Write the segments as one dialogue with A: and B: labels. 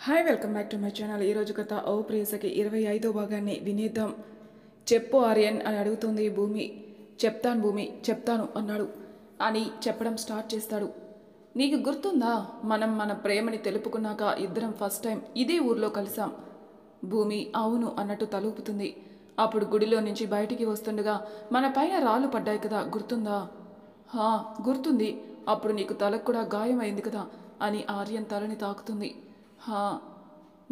A: Hi welcome back to my channel. ఈరోజు కథ ఓ ప్రియసకి 25వ భాగాన్ని వినేద్దాం. చెప్పు ఆర్యన్ అని అడుగుతుంది భూమి. చెప్తాను భూమి, చెప్తాను అన్నాడు అని చెప్పడం స్టార్ట్ చేస్తాడు. నీకు గుర్తుందా, మనం మన ప్రేమని తెలుపుకున్నాక ఇద్దరం ఫస్ట్ టైం ఇదే ఊర్లో కలిసాం. భూమి అవును అన్నట్టు తలూపుతుంది. అప్పుడు గుడిలో నుంచి బయటికి వస్తుండగా మన పైన రాళ్ళు పడ్డాయి కదా, గుర్తుందా? హా గుర్తుంది. అప్పుడు నీకు తలకు కూడా గాయం అయింది కదా అని ఆర్యన్ తలని తాకుతుంది. హా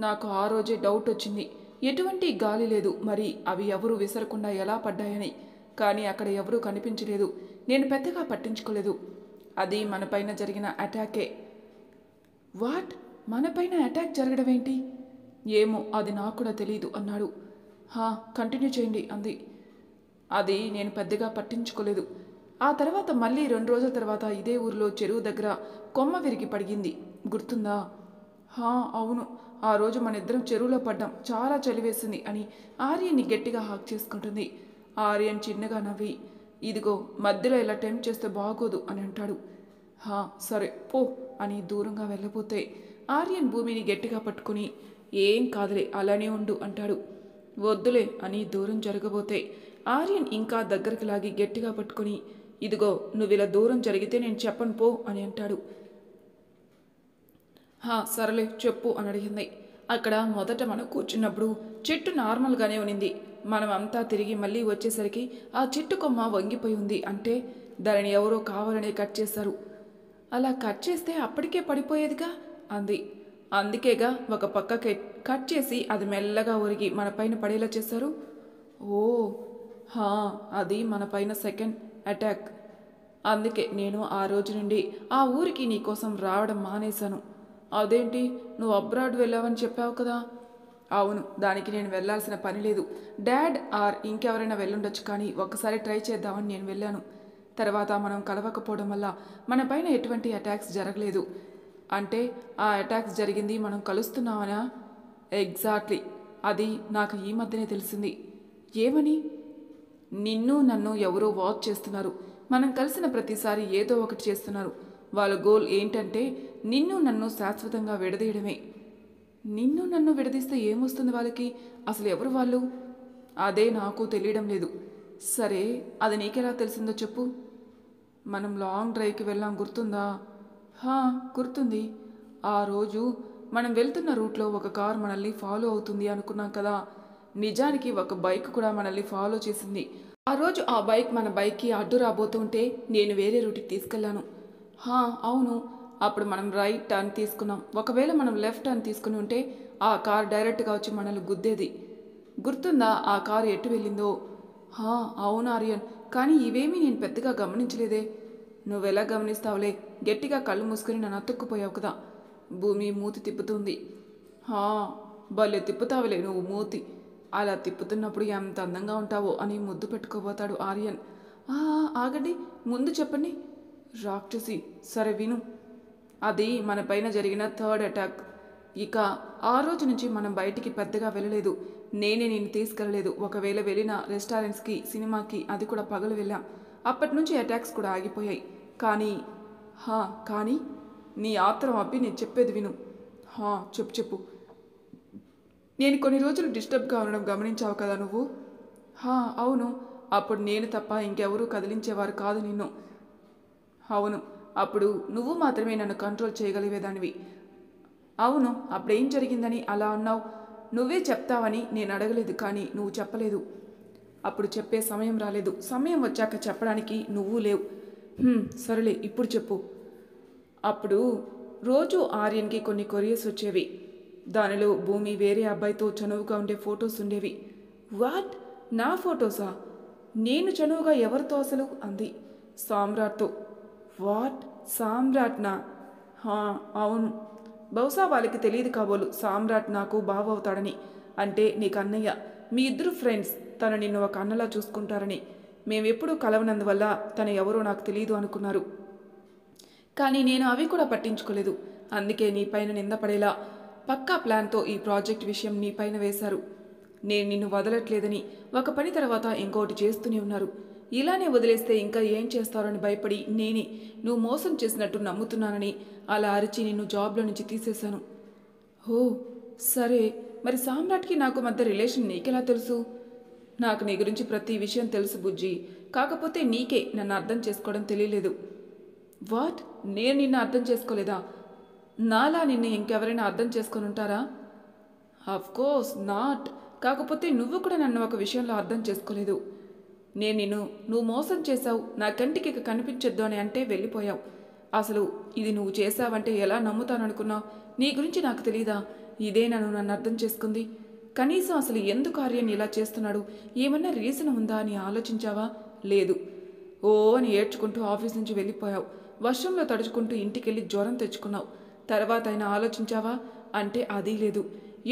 A: నాకు ఆ రోజే డౌట్ వచ్చింది. ఎటువంటి గాలి లేదు, మరి అవి ఎవరు విసరకుండా ఎలా పడ్డాయని. కానీ అక్కడ ఎవరూ కనిపించలేదు. నేను పెద్దగా పట్టించుకోలేదు. అది మనపైన జరిగిన అటాకే. వాట్? మనపైన అటాక్ జరగడం ఏంటి? ఏమో, అది నాకు కూడా తెలియదు అన్నాడు. హా కంటిన్యూ చేయండి అంది. అది నేను పెద్దగా పట్టించుకోలేదు. ఆ తర్వాత మళ్ళీ 2 రోజుల తర్వాత ఇదే ఊరిలో చెరువు దగ్గర కొమ్మ విరిగి పడిగింది, గుర్తుందా? హా అవును, ఆ రోజు మన ఇద్దరం చెరువులో పడ్డాం, చాలా చలివేసింది అని ఆర్యన్ని గట్టిగా హాక్ చేసుకుంటుంది. ఆర్యన్ చిన్నగా నవ్వి, ఇదిగో మధ్యలో ఇలా టెంప్ట్ చేస్తే బాగోదు అని అంటాడు. హా సరే పో అని దూరంగా వెళ్ళబోతే ఆర్యన్ భూమిని గట్టిగా పట్టుకుని, ఏం కాదులే అలానే ఉండు అంటాడు. వద్దులే అని దూరం జరగబోతే ఆర్యన్ ఇంకా దగ్గరికి లాగి గట్టిగా పట్టుకుని, ఇదిగో నువ్వు ఇలా దూరం జరిగితే నేను చెప్పను పో అని అంటాడు. సరేలే చెప్పు అని అడిగింది. అక్కడ మొదట మనం కూర్చున్నప్పుడు చెట్టు నార్మల్గానే ఉనింది. మనం అంతా తిరిగి మళ్ళీ వచ్చేసరికి ఆ చెట్టు కొమ్మ వంగిపోయి ఉంది. అంటే దానిని ఎవరో కావాలనే కట్ చేశారు. అలా కట్ చేస్తే అప్పటికే పడిపోయేదిగా అంది. అందుకేగా ఒక పక్కకి కట్ చేసి అది మెల్లగా ఒరిగి మన పైన పడేలా చేశారు. ఓ హా, అది మన పైన సెకండ్ అటాక్. అందుకే నేను ఆ రోజు నుండి ఆ ఊరికి నీకోసం రావడం మానేశాను. అదేంటి, నువ్వు అబ్రాడ్ వెళ్ళావని చెప్పావు కదా? అవును, దానికి నేను వెళ్ళాల్సిన పని లేదు. డాడ్ ఆర్ ఇంకెవరైనా వెళ్ళుండొచ్చు, కానీ ఒక్కసారి ట్రై చేద్దామని నేను వెళ్ళాను. తర్వాత మనం కలవకపోవడం వల్ల మన పైన ఎటువంటి అటాక్స్ జరగలేదు. అంటే ఆ అటాక్స్ జరిగింది మనం కలుస్తున్నామనా? ఎగ్జాక్ట్లీ. అది నాకు ఈ మధ్యనే తెలిసింది. ఏమని? నిన్ను నన్ను ఎవరో వాచ్ చేస్తున్నారు. మనం కలిసిన ప్రతిసారి ఏదో ఒకటి చేస్తున్నారు. వాళ్ళ గోల్ ఏంటంటే నిన్ను నన్ను శాశ్వతంగా విడదీయడమే. నిన్ను నన్ను విడదీస్తే ఏమొస్తుంది వాళ్ళకి? అసలు ఎవరు వాళ్ళు? అదే నాకు తెలియడం లేదు. సరే, అది నీకెలా తెలిసిందో చెప్పు. మనం లాంగ్ డ్రైవ్కి వెళ్ళాం, గుర్తుందా? హా గుర్తుంది. ఆ రోజు మనం వెళ్తున్న రూట్లో ఒక కార్ మనల్ని ఫాలో అవుతుంది అనుకున్నాం కదా. నిజానికి ఒక బైక్ కూడా మనల్ని ఫాలో చేసింది. ఆ రోజు ఆ బైక్ మన బైక్కి అడ్డు రాబోతుంటే నేను వేరే రూట్కి తీసుకెళ్లాను. హా అవును, అప్పుడు మనం రైట్ టర్న్ తీసుకున్నాం. ఒకవేళ మనం లెఫ్ట్ టర్న్ తీసుకుని ఉంటే ఆ కార్ డైరెక్ట్గా వచ్చి మనల్ని గుద్దేది. గుర్తుందా ఆ కారు ఎటు వెళ్ళిందో? హా అవును ఆర్యన్, కానీ ఇవేమీ నేను పెద్దగా గమనించలేదే. నువ్వెలా గమనిస్తావులే, గట్టిగా కళ్ళు మూసుకుని నన్ను అతుక్కుపోయావు కదా. భూమి మూతి తిప్పుతుంది. హా భలే తిప్పుతావులే నువ్వు మూతి. అలా తిప్పుతున్నప్పుడు ఎంత అందంగా ఉంటావో అని ముద్దు పెట్టుకోబోతాడు ఆర్యన్. ఆగండి, ముందు చెప్పండి. రాక్షసి, సరే విను. అది మన పైన జరిగిన థర్డ్ అటాక్. ఇక ఆ రోజు నుంచి మనం బయటికి పెద్దగా వెళ్ళలేదు. నేనే నేను తీసుకెళ్ళలేదు. ఒకవేళ వెళ్ళిన రెస్టారెంట్స్కి, సినిమాకి, అది కూడా పగలు వెళ్ళాం. అప్పటి నుంచి అటాక్స్ కూడా ఆగిపోయాయి. కానీ కానీ నీ ఆత్రం అబ్బి, నేను చెప్పేది విను. చెప్పు చెప్పు. నేను కొన్ని రోజులు డిస్టర్బ్గా ఉండడం గమనించావు కదా నువ్వు? అవును, అప్పుడు నేను తప్ప ఇంకెవరూ కదిలించేవారు కాదు నిన్ను. అవును, అప్పుడు నువ్వు మాత్రమే నన్ను కంట్రోల్ చేయగలిగేదానివి. అవును, అప్పుడేం జరిగిందని అలా అన్నావు? నువ్వే చెప్తావని నేను అడగలేదు, కానీ నువ్వు చెప్పలేదు. అప్పుడు చెప్పే సమయం రాలేదు. సమయం వచ్చాక చెప్పడానికి నువ్వు లేవు. సరేలే, ఇప్పుడు చెప్పు. అప్పుడు రోజు ఆర్యన్కి కొన్ని కొరియర్స్ వచ్చేవి. దానిలో భూమి వేరే అబ్బాయితో చనువుగా ఉండే ఫొటోస్ ఉండేవి. వాట్? నా ఫొటోసా? నేను చనువుగా ఎవరితో అసలు అంది. సామ్రాట్తో. వాట్? సామ్రాట్నా? అవును. బహుశా వాళ్ళకి తెలియదు కాబోలు సామ్రాట్ నాకు బావ అవుతాడని. అంటే నీకు అన్నయ్య. మీ ఇద్దరు ఫ్రెండ్స్. తను నిన్ను ఒక అన్నలా చూసుకుంటారని. మేమెప్పుడూ కలవనందువల్ల తను ఎవరో నాకు తెలియదు అనుకున్నారు. కానీ నేను అవి కూడా పట్టించుకోలేదు. అందుకే నీపైన నిందపడేలా పక్కా ప్లాన్తో ఈ ప్రాజెక్ట్ విషయం నీపైన వేశారు. నేను నిన్ను వదలట్లేదని ఒక పని తర్వాత ఇంకోటి చేస్తూనే ఉన్నారు. ఇలానే వదిలేస్తే ఇంకా ఏం చేస్తారని భయపడి నేనే నువ్వు మోసం చేసినట్టు నమ్ముతున్నానని అలా అరిచి నిన్ను జాబ్లో నుంచి తీసేశాను. ఓ సరే, మరి సామ్రాట్కి నాకు మధ్య రిలేషన్ నీకెలా తెలుసు? నాకు నీ గురించి ప్రతి విషయం తెలుసు బుజ్జి, కాకపోతే నీకే నన్ను అర్థం చేసుకోవడం తెలియలేదు. వాట్? నేను నిన్ను అర్థం చేసుకోలేదా? నాలా నిన్ను ఇంకెవరైనా అర్థం చేసుకొని ఉంటారా? Course not. కాకపోతే నువ్వు కూడా నన్ను ఒక విషయంలో అర్థం చేసుకోలేదు. నువ్వు మోసం చేశావు, నా కంటికి ఇక కనిపించొద్దు అని అంటే వెళ్ళిపోయావు. అసలు ఇది నువ్వు చేశావంటే ఎలా నమ్ముతాననుకున్నావు? నీ గురించి నాకు తెలీదా? ఇదే నన్ను అర్థం చేసుకుంది. కనీసం అసలు ఎందుకు ఆర్యన్ ఇలా చేస్తున్నాడు, ఏమన్నా రీజన్ ఉందా అని ఆలోచించావా? లేదు. ఓ అని ఏడ్చుకుంటూ ఆఫీస్ నుంచి వెళ్ళిపోయావు. వర్షంలో తడుచుకుంటూ ఇంటికెళ్ళి జ్వరం తెచ్చుకున్నావు. తర్వాత అయినా ఆలోచించావా అంటే అదీ లేదు.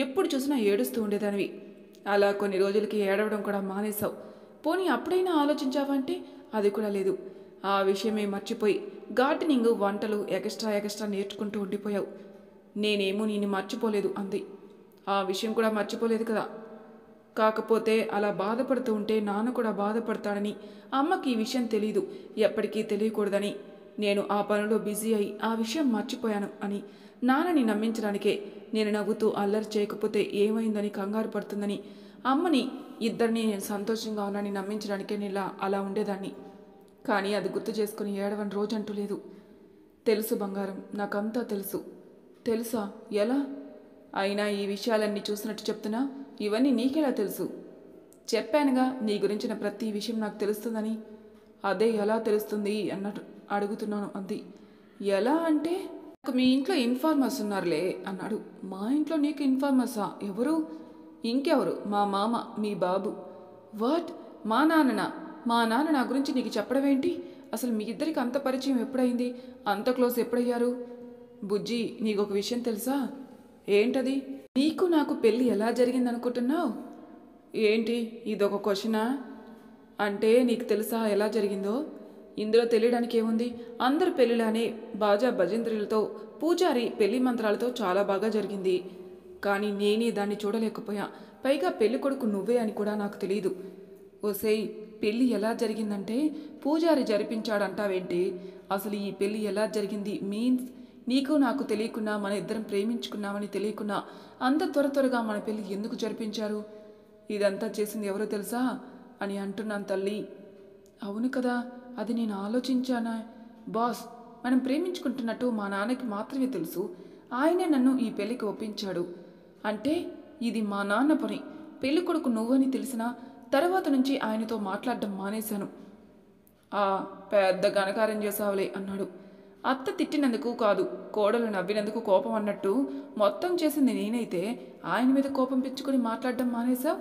A: ఎప్పుడు చూసినా ఏడుస్తూ ఉండేదానివి. అలా కొన్ని రోజులకి ఏడవడం కూడా మానేశావు. పోనీ అప్పుడైనా ఆలోచించావా అంటే అది కూడా లేదు. ఆ విషయమే మర్చిపోయి గార్డెనింగ్, వంటలు ఎక్స్ట్రా నేర్చుకుంటూ ఉండిపోయావు. నేనేమో నిన్ను మర్చిపోలేదు అంది. ఆ విషయం కూడా మర్చిపోలేదు కదా. కాకపోతే అలా బాధపడుతూ ఉంటే నాన్న కూడా బాధపడతాడని, అమ్మకి ఈ విషయం తెలీదు, ఎప్పటికీ తెలియకూడదని నేను ఆ పనిలో బిజీ అయి ఆ విషయం మర్చిపోయాను అని నాన్నని నమ్మించడానికే నేను నవ్వుతూ అల్లరి చేయకపోతే ఏమైందని కంగారు పడుతుందని అమ్మని, ఇద్దరిని నేను సంతోషంగా ఉన్నానని నమ్మించడానికే నేను అలా ఉండేదాన్ని. కానీ అది గుర్తు చేసుకుని ఏడవని రోజంటూ లేదు. తెలుసు బంగారం, నాకంతా తెలుసు. తెలుసా? ఎలా? అయినా ఈ విషయాలన్నీ చూసినట్టు చెప్తున్నా, ఇవన్నీ నీకెలా తెలుసు? చెప్పానుగా నీ గురించిన ప్రతి విషయం నాకు తెలుస్తుందని. అదే ఎలా తెలుస్తుంది అన్నట్టు అడుగుతున్నాను అంది. ఎలా అంటే? నాకు మీ ఇంట్లో ఇన్ఫార్మర్స్ ఉన్నారులే అన్నాడు. మా ఇంట్లో నీకు ఇన్ఫార్మర్సా? ఎవరు? ఇంకెవరు? మా మామ, మీ బాబు. వాట్? మా నాన్ననా? మా నాన్న నా గురించి నీకు చెప్పడం ఏంటి? అసలు మీ ఇద్దరికి అంత పరిచయం ఎప్పుడైంది? అంత క్లోజ్ ఎప్పుడయ్యారు? బుజ్జి, నీకొక విషయం తెలుసా? ఏంటది? నీకు నాకు పెళ్ళి ఎలా జరిగిందనుకుంటున్నావు? ఏంటి ఇదొక క్వశ్చనా? అంటే నీకు తెలుసా ఎలా జరిగిందో? ఇందులో తెలియడానికి ఏముంది? అందరు పెళ్ళిలానే బాజా భజంత్రులతో, పూజారి పెళ్లి మంత్రాలతో చాలా బాగా జరిగింది. కానీ నేనే దాన్ని చూడలేకపోయా. పైగా పెళ్లి కొడుకు నువ్వే అని కూడా నాకు తెలియదు. ఓసేయ్, పెళ్ళి ఎలా జరిగిందంటే పూజారి జరిపించాడంటావేంటి? అసలు ఈ పెళ్ళి ఎలా జరిగింది మీన్స్ నీకు నాకు తెలియకున్నా, మన ఇద్దరం ప్రేమించుకున్నామని తెలియకున్నా అంత త్వరగా మన పెళ్ళి ఎందుకు జరిపించారు? ఇదంతా చేసింది ఎవరో తెలుసా అని అంటున్నాను తల్లి. అవును కదా, అది నేను ఆలోచించానా బాస్. మనం ప్రేమించుకుంటున్నట్టు మా నాన్నకి మాత్రమే తెలుసు. ఆయనే నన్ను ఈ పెళ్ళికి ఒప్పించాడు. అంటే ఇది మా నాన్న పని. పెళ్లి కొడుకు నువ్వని తెలిసినా తర్వాత నుంచి ఆయనతో మాట్లాడడం మానేశాను. పెద్ద ఘనకార్యం చేసావులే అన్నాడు. అత్త తిట్టినందుకు కాదు, కోడలు నవ్వినందుకు కోపం అన్నట్టు మొత్తం చేసింది నేనైతే ఆయన మీద కోపం పెంచుకొని మాట్లాడడం మానేశావు.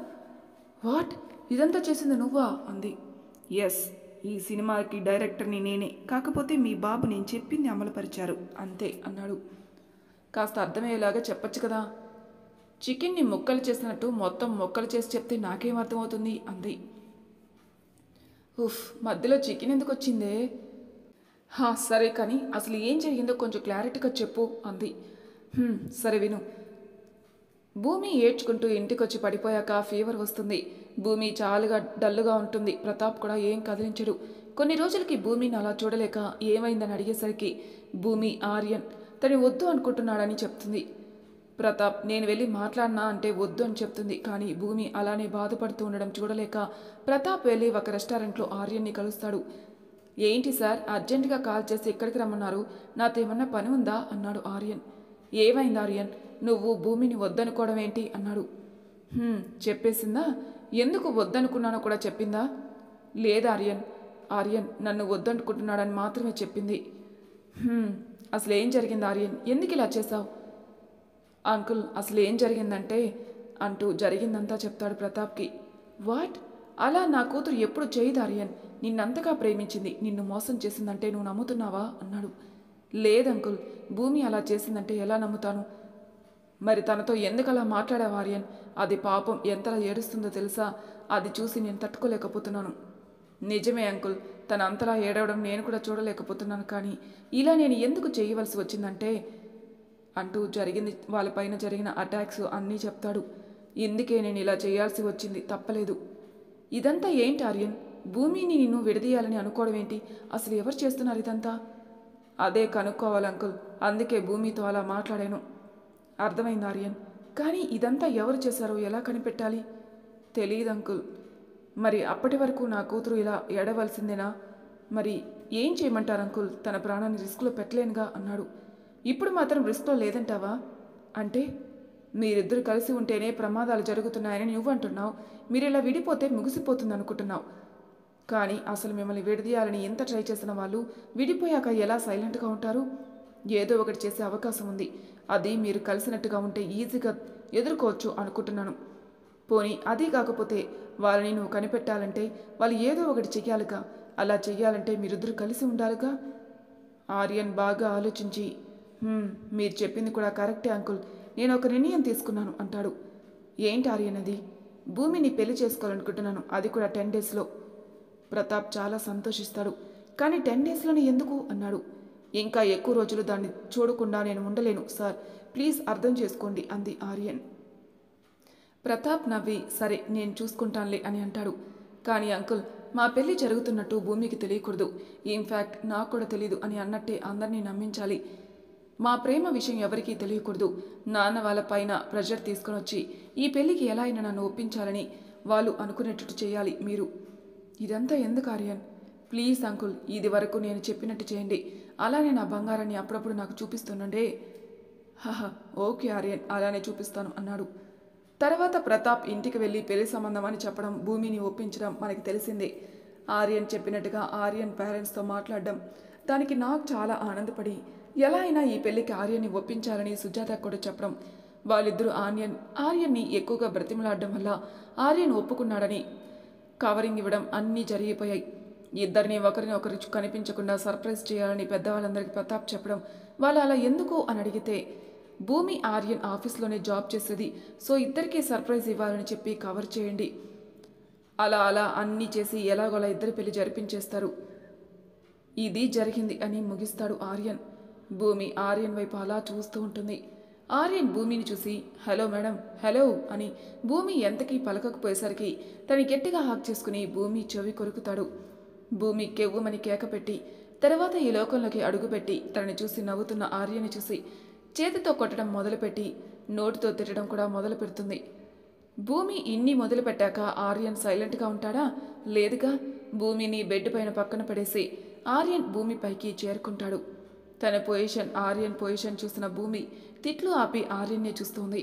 A: వాట్? ఇదంతా చేసింది నువ్వా అంది. ఎస్, ఈ సినిమాకి డైరెక్టర్ని నేనే. కాకపోతే మీ బాబు నేను చెప్పింది అమలుపరిచారు అంతే అన్నాడు. కాస్త అర్థమయ్యేలాగా చెప్పచ్చు కదా. చికెన్ని ముక్కలు చేసినట్టు మొత్తం ముక్కలు చేసి చెప్తే నాకేం అర్థమవుతుంది అంది. మధ్యలో చికెన్ ఎందుకు వచ్చిందే? సరే కానీ అసలు ఏం జరిగిందో కొంచెం క్లారిటీగా చెప్పు అంది. సరే విను. భూమి ఏడ్చుకుంటూ ఇంటికొచ్చి పడిపోయాక ఫీవర్ వస్తుంది. భూమి చాలా డల్లుగా ఉంటుంది. ప్రతాప్ కూడా ఏం కదిలించడు. కొన్ని రోజులకి భూమిని అలా చూడలేక ఏమైందని అడిగేసరికి భూమి ఆర్యన్ తను వద్దు అనుకుంటున్నాడని చెప్తుంది. ప్రతాప్ నేను వెళ్ళి మాట్లాడినా అంటే వద్దు అని చెప్తుంది. కానీ భూమి అలానే బాధపడుతూ ఉండడం చూడలేక ప్రతాప్ వెళ్ళి ఒక రెస్టారెంట్లో ఆర్యన్ని కలుస్తాడు. ఏంటి సార్ అర్జెంటుగా కాల్ చేసి ఇక్కడికి రమ్మన్నారు, నాతో ఏమన్నా పని ఉందా అన్నాడు ఆర్యన్. ఏమైంది ఆర్యన్, నువ్వు భూమిని వద్దనుకోవడం ఏంటి అన్నాడు. చెప్పేసిందా? ఎందుకు వద్దనుకున్నానో కూడా చెప్పిందా? లేదు ఆర్యన్, ఆర్యన్ నన్ను వద్దనుకుంటున్నాడని మాత్రమే చెప్పింది. అసలు ఏం జరిగింది ఆర్యన్, ఎందుకు ఇలా చేశావు? అంకుల్ అసలు ఏం జరిగిందంటే అంటూ జరిగిందంతా చెప్తాడు ప్రతాప్కి. వాట్? అలా నా కూతురు ఎప్పుడు చేయదు ఆర్యన్. నిన్నంతగా ప్రేమించింది, నిన్ను మోసం చేసిందంటే నువ్వు నమ్ముతున్నావా అన్నాడు. లేదంకుల్, భూమి అలా చేసిందంటే ఎలా నమ్ముతాను? మరి తనతో ఎందుకలా మాట్లాడావు ఆర్యన్? అది పాపం ఎంతలా ఏడుస్తుందో తెలుసా? అది చూసి నేను తట్టుకోలేకపోతున్నాను. నిజమే అంకుల్, తన అంతలా ఏడవడం నేను కూడా చూడలేకపోతున్నాను. కానీ ఇలా నేను ఎందుకు చేయవలసి వచ్చిందంటే అంటూ వాళ్ళపైన జరిగిన అటాక్స్ అన్నీ చెప్తాడు. ఇందుకే నేను ఇలా చేయాల్సి వచ్చింది, తప్పలేదు. ఇదంతా ఏంటి ఆర్యన్? భూమిని నిన్ను విడదీయాలని అనుకోవడం ఏంటి? అసలు ఎవరు చేస్తున్నారు ఇదంతా? అదే కనుక్కోవాలి అంకుల్, అందుకే భూమితో అలా మాట్లాడాను. అర్థమైంది ఆర్యన్. కానీ ఇదంతా ఎవరు చేశారో ఎలా కనిపెట్టాలి? తెలియదు అంకుల్. మరి అప్పటి వరకు నా కూతురు ఇలా ఏడవలసిందేనా? మరి ఏం చేయమంటారు అంకుల్? తన ప్రాణాన్ని రిస్క్లో పెట్టలేనుగా అన్నాడు. ఇప్పుడు మాత్రం రిస్క్లో లేదంటావా? అంటే మీరిద్దరు కలిసి ఉంటేనే ప్రమాదాలు జరుగుతున్నాయని నువ్వు అంటున్నావు. మీరు ఇలా విడిపోతే ముగిసిపోతుంది అనుకుంటున్నావు. కానీ అసలు మిమ్మల్ని విడదీయాలని ఎంత ట్రై చేసిన వాళ్ళు విడిపోయాక ఎలా సైలెంట్గా ఉంటారు? ఏదో ఒకటి చేసే అవకాశం ఉంది. అది మీరు కలిసినట్టుగా ఉంటే ఈజీగా ఎదుర్కోవచ్చు అనుకుంటున్నాను. పోనీ అది కాకపోతే వాళ్ళని నువ్వు కనిపెట్టాలంటే వాళ్ళు ఏదో ఒకటి చెయ్యాలిగా. అలా చెయ్యాలంటే మీరిద్దరు కలిసి ఉండాలిగా. ఆర్యన్ బాగా ఆలోచించి మీరు చెప్పింది కూడా కరెక్టే అంకుల్, నేను ఒక నిర్ణయం తీసుకున్నాను అంటాడు. ఏంటి ఆర్యన్ అది? భూమిని పెళ్లి చేసుకోవాలనుకుంటున్నాను, అది కూడా 10 డేస్లో. ప్రతాప్ చాలా సంతోషిస్తాడు. కానీ 10 డేస్లోనే ఎందుకు అన్నాడు. ఇంకా ఎక్కువ రోజులు దాన్ని చూడకుండా నేను ఉండలేను సార్, ప్లీజ్ అర్థం చేసుకోండి అంది ఆర్యన్. ప్రతాప్ నవ్వి సరే నేను చూసుకుంటానులే అని అంటాడు. కానీ అంకుల్, మా పెళ్లి జరుగుతున్నట్టు భూమికి తెలియకూడదు. ఇన్ఫ్యాక్ట్ నాకు కూడా తెలీదు అని అన్నట్టే అందరినీ నమ్మించాలి. మా ప్రేమ విషయం ఎవరికీ తెలియకూడదు. నాన్న వాళ్ళ పైన ప్రెషర్ తీసుకుని వచ్చి ఈ పెళ్లికి ఎలా అయినా నన్ను ఒప్పించాలని వాళ్ళు అనుకునేటట్టు చేయాలి మీరు. ఇదంతా ఎందుకు ఆర్యన్? ప్లీజ్ అంకుల్, ఇది వరకు నేను చెప్పినట్టు చేయండి. అలానే నా బంగారాన్ని అప్పుడప్పుడు నాకు చూపిస్తుండే. హహ, ఓకే ఆర్యన్, అలానే చూపిస్తాను అన్నాడు. తర్వాత ప్రతాప్ ఇంటికి వెళ్ళి పెళ్లి సంబంధం అని చెప్పడం, భూమిని ఒప్పించడం మనకి తెలిసిందే. ఆర్యన్ చెప్పినట్టుగా ఆర్యన్ పేరెంట్స్తో మాట్లాడడం, దానికి నాకు చాలా ఆనందపడి ఎలా అయినా ఈ పెళ్లికి ఆర్యన్ని ఒప్పించాలని సుజాత కూడా చెప్పడం, వాళ్ళిద్దరూ ఆర్యన్ని ఎక్కువగా బ్రతిమలాడడం వల్ల ఆర్యన్ ఒప్పుకున్నాడని కవరింగ్ ఇవ్వడం అన్నీ జరిగిపోయాయి. ఇద్దరిని ఒకరిని ఒకరు కనిపించకుండా సర్ప్రైజ్ చేయాలని పెద్దవాళ్ళందరికీ ప్రతాప్ చెప్పడం, వాళ్ళు అలా ఎందుకు అని అడిగితే భూమి ఆర్యన్ ఆఫీస్లోనే జాబ్ చేసేది, సో ఇద్దరికీ సర్ప్రైజ్ ఇవ్వాలని చెప్పి కవర్ చేయండి. అలా అన్నీ చేసి ఎలాగోలా ఇద్దరి పెళ్లి జరిపించేస్తారు. ఇది జరిగింది అని ముగిస్తాడు ఆర్యన్. భూమి ఆర్యన్ వైపు అలా చూస్తూ ఉంటుంది. ఆర్యన్ భూమిని చూసి హలో మేడం, హలో అని భూమి ఎంతకీ పలకకపోయేసరికి తను గట్టిగా హాక్ చేసుకుని భూమి చెవి కొరుకుతాడు. భూమి కెవ్వుమని కేక పెట్టి తర్వాత ఈ లోకంలోకి అడుగుపెట్టి తనని చూసి నవ్వుతున్న ఆర్యని చూసి చేతితో కొట్టడం మొదలుపెట్టి నోటితో తిట్టడం కూడా మొదలు పెడుతుంది. భూమి ఇన్ని మొదలు పెట్టాక ఆర్యన్ సైలెంట్గా ఉంటాడా? లేదుగా. భూమిని బెడ్ పైన పక్కన పడేసి ఆర్యన్ భూమి పైకి చేరుకుంటాడు. తన ఆర్యన్ పొజిషన్ చూసిన భూమి తిట్లు ఆపి ఆర్యన్నే చూస్తుంది.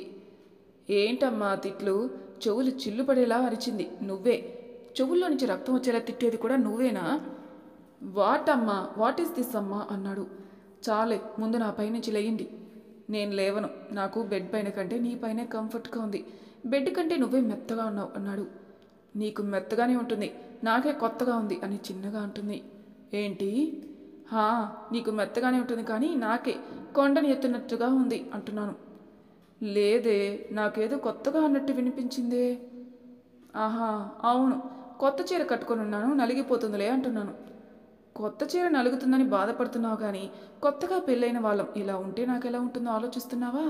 A: ఏంటమ్మా తిట్లు? చెవులు చిల్లు పడేలా అరిచింది నువ్వే. చెవుల్లో నుంచి రక్తం వచ్చేలా తిట్టేది కూడా నువ్వేనా? వాట్ అమ్మా, వాట్ ఈస్ దిస్ అమ్మా అన్నాడు. చాలే, ముందు నా పైనుంచి లేయండి. నేను లేవను, నాకు బెడ్ పైన కంటే నీ పైనే కంఫర్ట్గా ఉంది. బెడ్ కంటే నువ్వే మెత్తగా ఉన్నావు అన్నాడు. నీకు మెత్తగానే ఉంటుంది, నాకే కొత్తగా ఉంది అని చిన్నగా అంటుంది. ఏంటి? నీకు మెత్తగానే ఉంటుంది కానీ నాకే కొండని ఎత్తున్నట్టుగా ఉంది అంటున్నాను. లేదే, నాకేదో కొత్తగా అన్నట్టు వినిపించిందే. అవును, కొత్త చీర కట్టుకొని ఉన్నాను, నలిగిపోతుందిలే అంటున్నాను. కొత్త చీర నలుగుతుందని బాధపడుతున్నావు కానీ కొత్తగా పెళ్ళైన వాళ్ళం ఇలా ఉంటే నాకెలా ఉంటుందో ఆలోచిస్తున్నావా?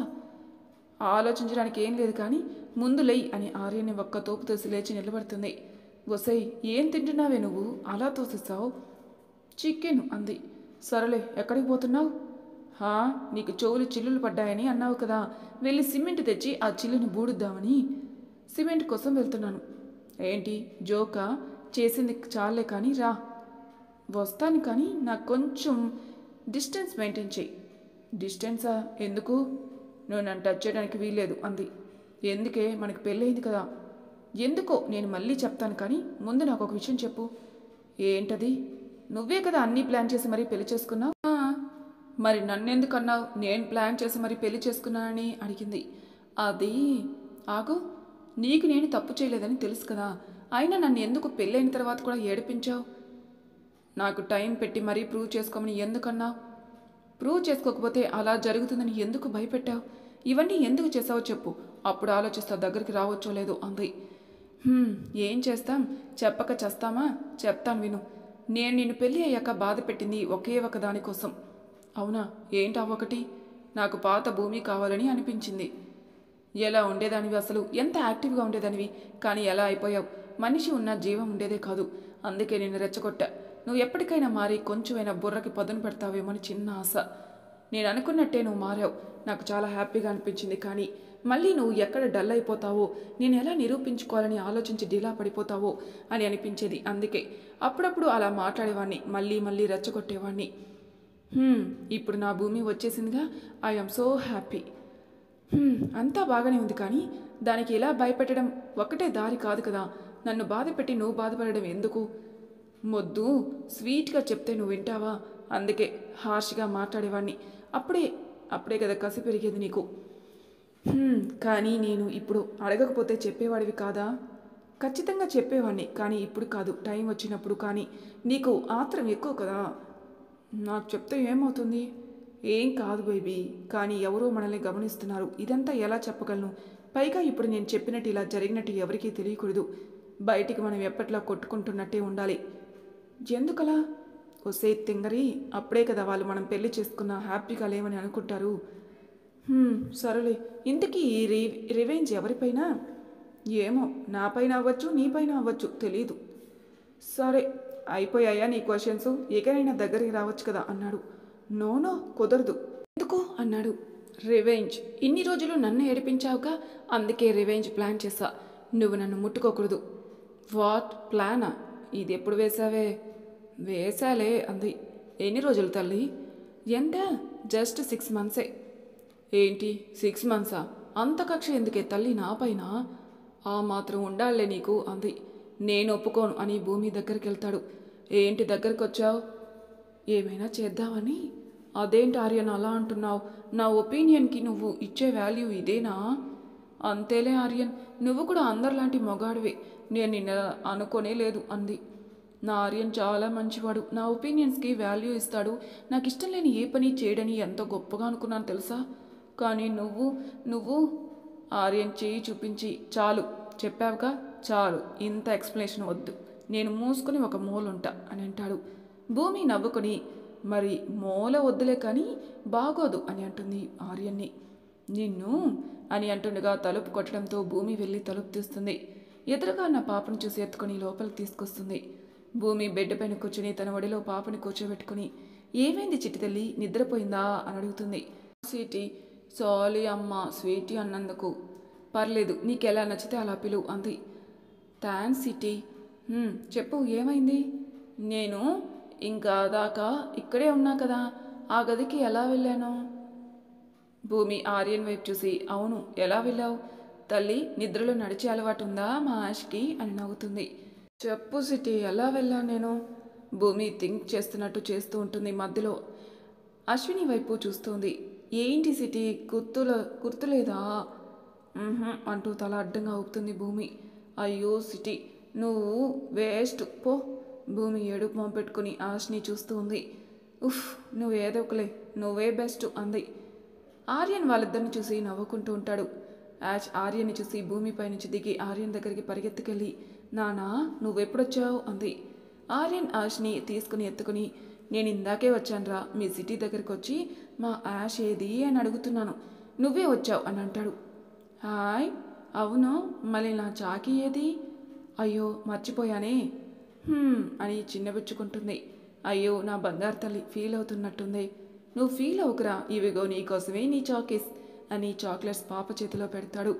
A: ఆలోచించడానికి ఏం లేదు కానీ ముందు లెయ్ అని ఆర్యని ఒక్క తోపు తోసి లేచి నిలబడుతుంది. ఒసై, ఏం తింటున్నావే నువ్వు అలా తోసేసావు? చికెన్ అంది. సరేలే, ఎక్కడికి పోతున్నావు? నీకు చెవులు చిల్లులు పడ్డాయని అన్నావు కదా, వెళ్ళి సిమెంట్ తెచ్చి ఆ చిల్లుని బూడుద్దామని. సిమెంట్ కోసం వెళ్తున్నాను. ఏంటి జోకా? చేసింది చాలే కానీ రా. వస్తాను కానీ నాకు కొంచెం డిస్టెన్స్ మెయింటైన్ చేయి. డిస్టెన్సా? ఎందుకు? నువ్వు నన్ను టచ్ చేయడానికి వీల్లేదు అంది. ఎందుకే? మనకి పెళ్ళయింది కదా. ఎందుకో నేను మళ్ళీ చెప్తాను కానీ ముందు నాకు ఒక విషయం చెప్పు. ఏంటది? నువ్వే కదా అన్నీ ప్లాన్ చేసి మరీ పెళ్లి చేసుకున్నావు. మరి నన్నెందుకు అన్నావు నేను ప్లాన్ చేసి మరీ పెళ్లి చేసుకున్నానని అడిగింది. అది ఆగు, నీకు నేను తప్పు చేయలేదని తెలుసు కదా, అయినా నన్ను ఎందుకు పెళ్ళైన తర్వాత కూడా ఏడిపించావు? నాకు టైం పెట్టి మరీ ప్రూవ్ చేసుకోమని ఎందుకన్నావు? ప్రూవ్ చేసుకోకపోతే అలా జరుగుతుందని ఎందుకు భయపెట్టావు? ఇవన్నీ ఎందుకు చేసావో చెప్పు, అప్పుడు ఆలోచిస్తా దగ్గరికి రావచ్చో లేదో అంది. ఏం చేస్తాం, చెప్పక చేస్తామా? చెప్తాను విను. నేను నిన్ను పెళ్ళి అయ్యాక బాధ పెట్టింది ఒకే ఒక దానికోసం. అవునా? ఏంటా ఒకటి? నాకు పాత భూమి కావాలని అనిపించింది. ఎలా ఉండేదానివి అసలు? ఎంత యాక్టివ్గా ఉండేదానివి, కానీ ఎలా అయిపోయావు? మనిషి ఉన్న జీవం ఉండేదే కాదు, అందుకే నిన్ను రెచ్చగొట్టా. నువ్వు ఎప్పటికైనా మారి కొంచెమైనా బుర్రకి పదును పెడతావేమో అని చిన్న ఆశ. నేను అనుకున్నట్టే నువ్వు మారావు. నాకు చాలా హ్యాపీగా అనిపించింది. కానీ మళ్ళీ నువ్వు ఎక్కడ డల్ అయిపోతావో, నేను ఎలా నిరూపించుకోవాలని ఆలోచించి డీలా పడిపోతావో అని అనిపించేది. అందుకే అప్పుడప్పుడు అలా మాట్లాడేవాడిని, మళ్ళీ మళ్ళీ రెచ్చగొట్టేవాడిని. ఇప్పుడు నా భూమి వచ్చేసిందిగా, ఐఎమ్ సో హ్యాపీ. అంతా బాగానే ఉంది, కానీ దానికి ఇలా భయపెట్టడం ఒకటే దారి కాదు కదా. నన్ను బాధపెట్టి నువ్వు బాధపడడం ఎందుకు? మొద్దు, స్వీట్గా చెప్తే నువ్వు వింటావా? అందుకే హార్ష్గా మాట్లాడేవాడిని. అప్పుడే కదా కసి పెరిగేది నీకు. కానీ నేను ఇప్పుడు అడగకపోతే చెప్పేవాడివి కాదా? ఖచ్చితంగా చెప్పేవాడిని, కానీ ఇప్పుడు కాదు, టైం వచ్చినప్పుడు. కానీ నీకు ఆత్రం ఎక్కువ కదా. నాకు చెప్తే ఏమవుతుంది? ఏం కాదు బేబీ, కానీ ఎవరో మనల్ని గమనిస్తున్నారు. ఇదంతా ఎలా చెప్పగలను? పైగా ఇప్పుడు నేను చెప్పినట్టు ఇలా జరిగినట్టు ఎవరికీ తెలియకూడదు. బయటికి మనం ఎప్పట్లా కొట్టుకుంటున్నట్టే ఉండాలి. ఎందుకలా? ఒసే తింగరి, అప్పుడే కదా వాళ్ళు మనం పెళ్లి చేసుకున్న హ్యాపీగా లేవని అనుకుంటారు. సరేలే, ఇంతకీ ఈ రివెంజ్ ఎవరిపైన? ఏమో, నాపైన అవ్వచ్చు, నీపైన అవ్వచ్చు, తెలీదు. సరే, అయిపోయాయా నీ క్వశ్చన్స్? ఎక్కడైనా దగ్గరికి రావచ్చు కదా అన్నాడు. నోనో, కుదరదు. ఎందుకు అన్నాడు. రివెంజ్. ఇన్ని రోజులు నన్ను ఏడిపించావుగా, అందుకే రివెంజ్ ప్లాన్ చేశా. నువ్వు నన్ను ముట్టుకోకూడదు. వాట్ ప్లానా? ఇది ఎప్పుడు వేశావే? వేశాలే అంది. ఎన్ని రోజులు తల్లి? ఎంత? జస్ట్ 6 monthsే. ఏంటి 6 monthsా? అంత కక్ష ఎందుకే తల్లి నా పైన? ఆ మాత్రం ఉండాలే నీకు అంది. నేను ఒప్పుకోను అని భూమి దగ్గరికి వెళ్తాడు. ఏంటి దగ్గరికి వచ్చావు? ఏమైనా చేద్దామని. అదేంటి ఆర్యన్ అలా అంటున్నావు? నా ఒపీనియన్కి నువ్వు ఇచ్చే వాల్యూ ఇదేనా? అంతేలే ఆర్యన్, నువ్వు కూడా అందరిలాంటి మొగాడివే. నేను నిన్న అనుకోనే లేదు అంది. నా ఆర్యన్ చాలా మంచివాడు, నా ఒపీనియన్స్కి వాల్యూ ఇస్తాడు. నాకు ఇష్టం లేని ఏ పని చేయడని ఎంతో గొప్పగా అనుకున్నాను తెలుసా. కానీ నువ్వు ఆర్యన్ చేయి చూపించి, చాలు చెప్పావుగా, చాలు, ఇంత ఎక్స్ప్లెనేషన్ వద్దు, నేను మూసుకొని ఒక మూలుంటా అని అంటాడు. భూమి నవ్వుకొని, మరి మూల వద్దులే కానీ బాగోదు అని అంటుంది ఆర్యన్ని. నిన్ను అని అంటుండగా తలుపు కొట్టడంతో భూమి వెళ్ళి తలుపు తీస్తుంది. ఎదురుగా ఉన్న పాపను చూసి ఎత్తుకొని లోపలికి తీసుకొస్తుంది. భూమి బెడ్ పైన కూర్చుని తన ఒడిలో పాపని కూర్చోబెట్టుకుని, ఏమైంది చిట్టి తల్లి, నిద్రపోయిందా అని అడుగుతుంది. స్వీటీ, సారీ అమ్మ స్వీటీ అన్నందుకు. పర్లేదు, నీకెలా నచ్చితే అలా పిలువు అంది. Thanks city. చెప్పు, ఏమైంది? నేను ఇంకా దాకా ఇక్కడే ఉన్నా కదా, ఆ గదికి ఎలా వెళ్ళాను? భూమి ఆర్యన్ వైపు చూసి, అవును, ఎలా వెళ్ళావు? తల్లి, నిద్రలో నడిచే అలవాటు ఉందా మా ఆష్కి అని నవ్వుతుంది. చెప్పు సిటీ, ఎలా వెళ్ళాను నేను? భూమి థింక్ చేస్తున్నట్టు చేస్తూ ఉంటుంది. మధ్యలో అశ్విని వైపు చూస్తుంది. ఏంటి సిటీ, గుర్తులేదా అంటూ తల అడ్డంగా ఊపుతుంది భూమి. అయ్యో సిటీ, నువ్వు వేస్ట్ పో. భూమి ఏడుపు మొహం పెట్టుకుని ఆష్ని చూస్తూ ఉంది. ఉఫ్, నువ్వేదోకలే, నువ్వే బెస్ట్ అంది. ఆర్యన్ వాళ్ళిద్దరిని చూసి నవ్వుకుంటూ ఉంటాడు. యాష్ ఆర్యన్ని చూసి భూమిపై నుంచి దిగి ఆర్యన్ దగ్గరికి పరిగెత్తుకెళ్ళి, నానా నువ్వెప్పుడొచ్చావు అంది. ఆర్యన్ యాష్ని తీసుకుని ఎత్తుకుని, నేను ఇందాకే వచ్చానురా, మీ సిటీ దగ్గరికి వచ్చి మా యాష్ ఏది అని అడుగుతున్నాను, నువ్వే వచ్చావు అని అంటాడు. హాయ్, అవును, మళ్ళీ నా చాకీ ఏది? అయ్యో మర్చిపోయానే అని చిన్నబుచ్చుకుంటుంది. అయ్యో నా బంగారు తల్లి ఫీల్ అవుతున్నట్టుంది. నువ్వు ఫీల్ అవుకురా, ఇవిగో నీకోసమే నీ చాకీస్ అని చాక్లెట్స్ పాప చేతిలో పెడతాడు.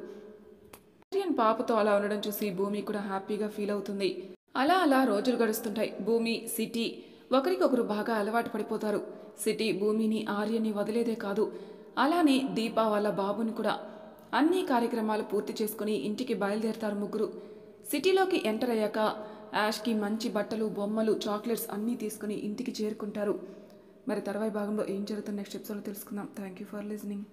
A: ఆర్యన్ పాపతో అలా ఉండడం చూసి భూమి కూడా హ్యాపీగా ఫీల్ అవుతుంది. అలా అలా రోజులు గడుస్తుంటాయి. భూమి, సిటీ ఒకరికొకరు బాగా అలవాటు పడిపోతారు. సిటీ భూమిని ఆర్యన్ని వదిలేదే కాదు, అలానే దీప వాళ్ళ బాబుని కూడా. అన్ని కార్యక్రమాలు పూర్తి చేసుకుని ఇంటికి బయలుదేరతారు ముగ్గురు. సిటీలోకి ఎంటర్ అయ్యాక యాష్కి మంచి బట్టలు, బొమ్మలు, చాక్లెట్స్ అన్నీ తీసుకుని ఇంటికి చేరుకుంటారు. మరి తర్వాయి భాగంలో ఏం జరుగుతుంది నెక్స్ట్ ఎపిసోడ్లో తెలుసుకుందాం. Thank you for listening.